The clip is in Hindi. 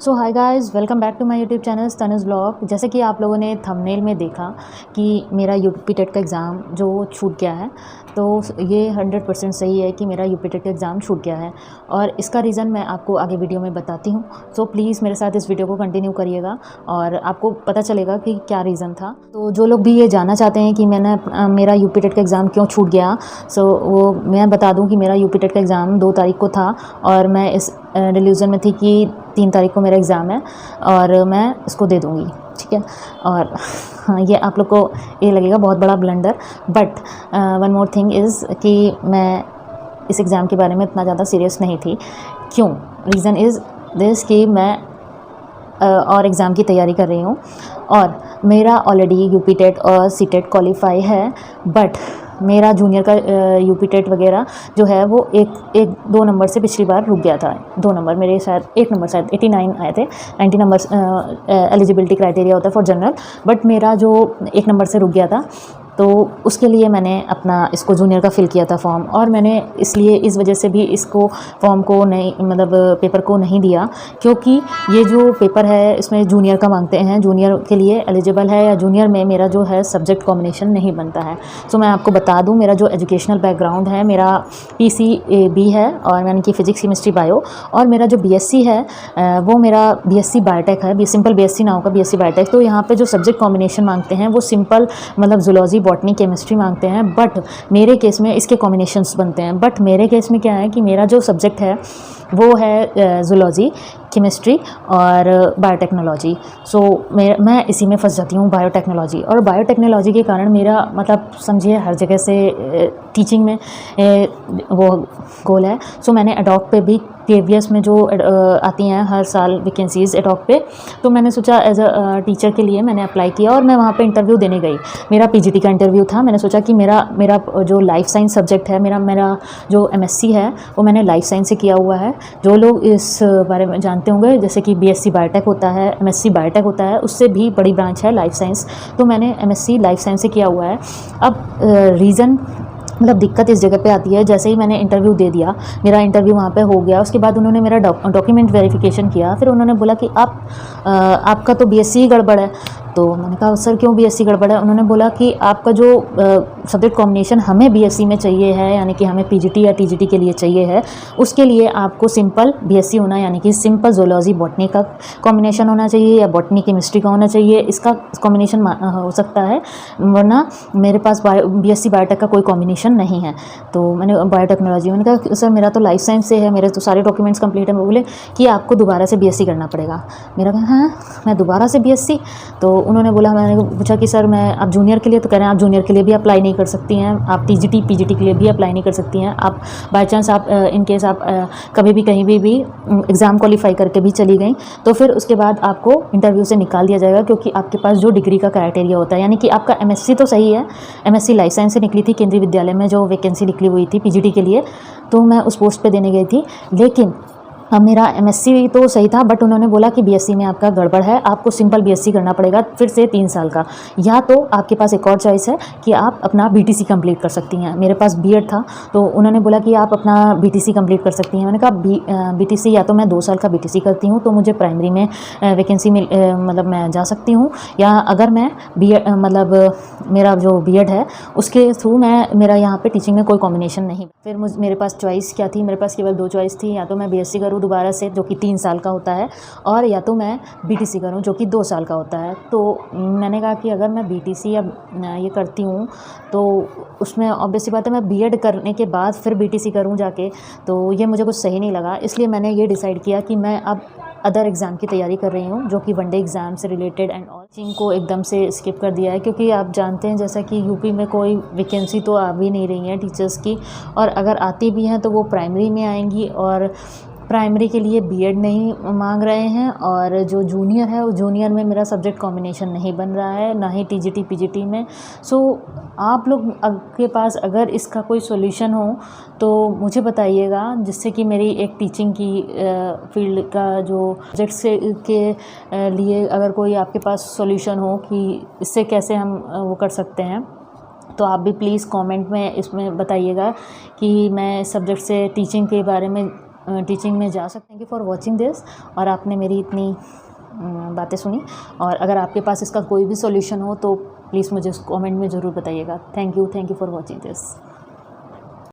So hi guys, welcome back to my YouTube channel Tanuj blog. जैसे कि आप लोगों ने थंबनेल में देखा कि मेरा यूपी टेट का एग्ज़ाम जो छूट गया है, तो ये 100% सही है कि मेरा यूपी टेट का एग्ज़ाम छूट गया है। और इसका रीज़न मैं आपको आगे वीडियो में बताती हूँ। सो प्लीज़ मेरे साथ इस वीडियो को कंटिन्यू करिएगा और आपको पता चलेगा कि क्या रीज़न था। तो जो लोग भी ये जानना चाहते हैं कि मेरा यूपी टेट का एग्ज़ाम क्यों छूट गया, सो वो मैं बता दूँ कि मेरा यूपी टेट का एग्ज़ाम 2 तारीख को था और मैं इस डिल्यूज़न में थी कि 3 तारीख को मेरा एग्ज़ाम है और मैं इसको दे दूँगी, ठीक है। और हाँ, ये आप लोग को ये लगेगा बहुत बड़ा blunder, but one more thing is कि मैं इस एग्ज़ाम के बारे में इतना ज़्यादा सीरियस नहीं थी। क्यों? रीज़न इज़ दिस कि मैं और एग्ज़ाम की तैयारी कर रही हूँ और मेरा ऑलरेडी यूपी टेट और सी टेट क्वालिफाई है, बट मेरा जूनियर का यूपी टेट वगैरह जो है वो एक 2 नंबर से पिछली बार रुक गया था। 2 नंबर मेरे शायद 1 नंबर शायद 89 आए थे। 90 नंबर्स एलिजिबिलिटी क्राइटेरिया होता है फॉर जनरल, बट मेरा जो 1 नंबर से रुक गया था, तो उसके लिए मैंने अपना इसको जूनियर का फ़िल किया था फॉर्म। और मैंने इसलिए इस वजह से भी इसको फॉर्म को नहीं, मतलब पेपर को नहीं दिया, क्योंकि ये जो पेपर है इसमें जूनियर का मांगते हैं, जूनियर के लिए एलिजिबल है या जूनियर में मेरा जो है सब्जेक्ट कॉम्बिनेशन नहीं बनता है। सो मैं आपको बता दूं, मेरा जो एजुकेशनल बैकग्राउंड है, मेरा PCB है और यानी कि फिजिक्स केमिस्ट्री बायो, और मेरा जो BSc है वो मेरा BSc बायोटेक है। सिंपल BSc ना होगा, BSc बायोटेक। तो यहाँ पे जो सब्जेक्ट कॉम्बिनेशन मांगते हैं वो सिंपल मतलब जूलॉजी, बॉटनी, केमिस्ट्री मांगते हैं, बट मेरे केस में इसके कॉम्बिनेशंस बनते हैं। बट मेरे केस में क्या है कि मेरा जो सब्जेक्ट है वो है जूलॉजी, केमिस्ट्री और बायोटेक्नोलॉजी। सो मैं इसी में फंस जाती हूँ, बायोटेक्नोलॉजी। और बायोटेक्नोलॉजी के कारण मेरा मतलब समझिए हर जगह से टीचिंग में वो गोल है। सो मैंने एडॉक पे भी KVS में जो आती हैं हर साल वैकेंसीज़ एडॉक पे, तो मैंने सोचा एज अ टीचर के लिए मैंने अप्लाई किया और मैं वहाँ पे इंटरव्यू देने गई। मेरा PGT का इंटरव्यू था। मैंने सोचा कि मेरा जो लाइफ साइंस सब्जेक्ट है, मेरा जो MSc है वो मैंने लाइफ साइंस से किया हुआ है। जो लोग इस बारे में जानते होंगे, जैसे कि BSc बायोटेक होता है, MSc बायोटेक होता है, उससे भी बड़ी ब्रांच है लाइफ साइंस। तो मैंने MSc लाइफ साइंस से किया हुआ है। अब रीज़न मतलब दिक्कत इस जगह पे आती है, जैसे ही मैंने इंटरव्यू दे दिया, मेरा इंटरव्यू वहाँ पे हो गया, उसके बाद उन्होंने मेरा डॉक्यूमेंट वेरिफिकेशन किया। फिर उन्होंने बोला कि आपका तो BSc ही गड़बड़ है। तो मैंने कहा सर क्यों BSc गड़बड़ है? उन्होंने बोला कि आपका जो सब्जेक्ट कॉम्बिनेशन हमें BSc में चाहिए है, यानी कि हमें PGT या TGT के लिए चाहिए है, उसके लिए आपको सिंपल BSc होना, यानी कि सिंपल जूलॉजी बॉटनी का कॉम्बिनेशन होना चाहिए या बॉटनी केमिस्ट्री का होना चाहिए। इसका कॉम्बिनेशन हो सकता है, वरना मेरे पास BSc बायोटेक का कोई कॉम्बिनेशन नहीं है। तो मैंने बायोटेक्नोलॉजी, मैंने कहा सर मेरा तो लाइफ साइंस से है, मेरे तो सारे डॉक्यूमेंट्स कंप्लीट है। बोले कि आपको दोबारा से BSc करना पड़ेगा। मेरा कहा हाँ, मैं दोबारा से BSc? तो उन्होंने बोला, मैंने पूछा कि सर मैं आप जूनियर के लिए, तो कह रहे हैं आप जूनियर के लिए भी अप्लाई नहीं कर सकती हैं, आप TGT PGT के लिए भी अप्लाई नहीं कर सकती हैं। आप बाई चांस आप इन केस आप कभी भी कहीं भी एग्ज़ाम क्वालिफाई करके भी चली गई, तो फिर उसके बाद आपको इंटरव्यू से निकाल दिया जाएगा, क्योंकि आपके पास जो डिग्री का क्राइटेरिया होता है, यानी कि आपका MSc तो सही है, MSc लाइफ साइंस से निकली थी, केंद्रीय विद्यालय में जो वैकेंसी निकली हुई थी PGT के लिए, तो मैं उस पोस्ट पर देने गई थी। लेकिन अब मेरा MSc तो सही था, बट उन्होंने बोला कि BSc में आपका गड़बड़ है, आपको सिंपल BSc करना पड़ेगा फिर से 3 साल का, या तो आपके पास एक और चॉइस है कि आप अपना BTC कंप्लीट कर सकती हैं। मेरे पास B.Ed था, तो उन्होंने बोला कि आप अपना BTC कंप्लीट कर सकती हैं। मैंने कहा BTC या तो मैं 2 साल का BTC करती हूँ तो मुझे प्राइमरी में वैकेंसी मिल, मतलब मैं जा सकती हूँ, या अगर मैं मतलब मेरा जो B.Ed है उसके थ्रू मेरा यहाँ पर टीचिंग में कोई कॉम्बिनेशन नहीं। फिर मेरे पास चॉइस क्या थी? मेरे पास केवल 2 चॉइस थी, या तो मैं BSc करूँ दोबारा से जो कि 3 साल का होता है, और या तो मैं BTC करूं जो कि 2 साल का होता है। तो मैंने कहा कि अगर मैं BTC या ये करती हूं तो उसमें ऑब्वियसली बात है मैं B.Ed करने के बाद फिर BTC करूं जाके, तो ये मुझे कुछ सही नहीं लगा। इसलिए मैंने ये डिसाइड किया कि मैं अब अदर एग्ज़ाम की तैयारी कर रही हूँ, जो कि वनडे एग्ज़ाम से रिलेटेड एंड ऑल। टीचिंग को एकदम से स्किप कर दिया है, क्योंकि आप जानते हैं जैसा कि यूपी में कोई वैकेंसी तो आ भी नहीं रही है टीचर्स की, और अगर आती भी हैं तो वो प्राइमरी में आएंगी, और प्राइमरी के लिए B.Ed नहीं मांग रहे हैं, और जो जूनियर है वो जूनियर में मेरा सब्जेक्ट कॉम्बिनेशन नहीं बन रहा है, ना ही TGT PGT में। सो आप लोग के पास अगर इसका कोई सॉल्यूशन हो तो मुझे बताइएगा, जिससे कि मेरी एक टीचिंग की फील्ड का जो सब्जेक्ट से के लिए अगर कोई आपके पास सॉल्यूशन हो कि इससे कैसे हम वो कर सकते हैं, तो आप भी प्लीज़ कमेंट में इसमें बताइएगा कि मैं सब्जेक्ट से टीचिंग के बारे में टीचिंग में जा सकते हैं। Thank you for watching this, और आपने मेरी इतनी बातें सुनी, और अगर आपके पास इसका कोई भी सॉल्यूशन हो तो प्लीज़ मुझे कमेंट में ज़रूर बताइएगा। Thank you for watching this.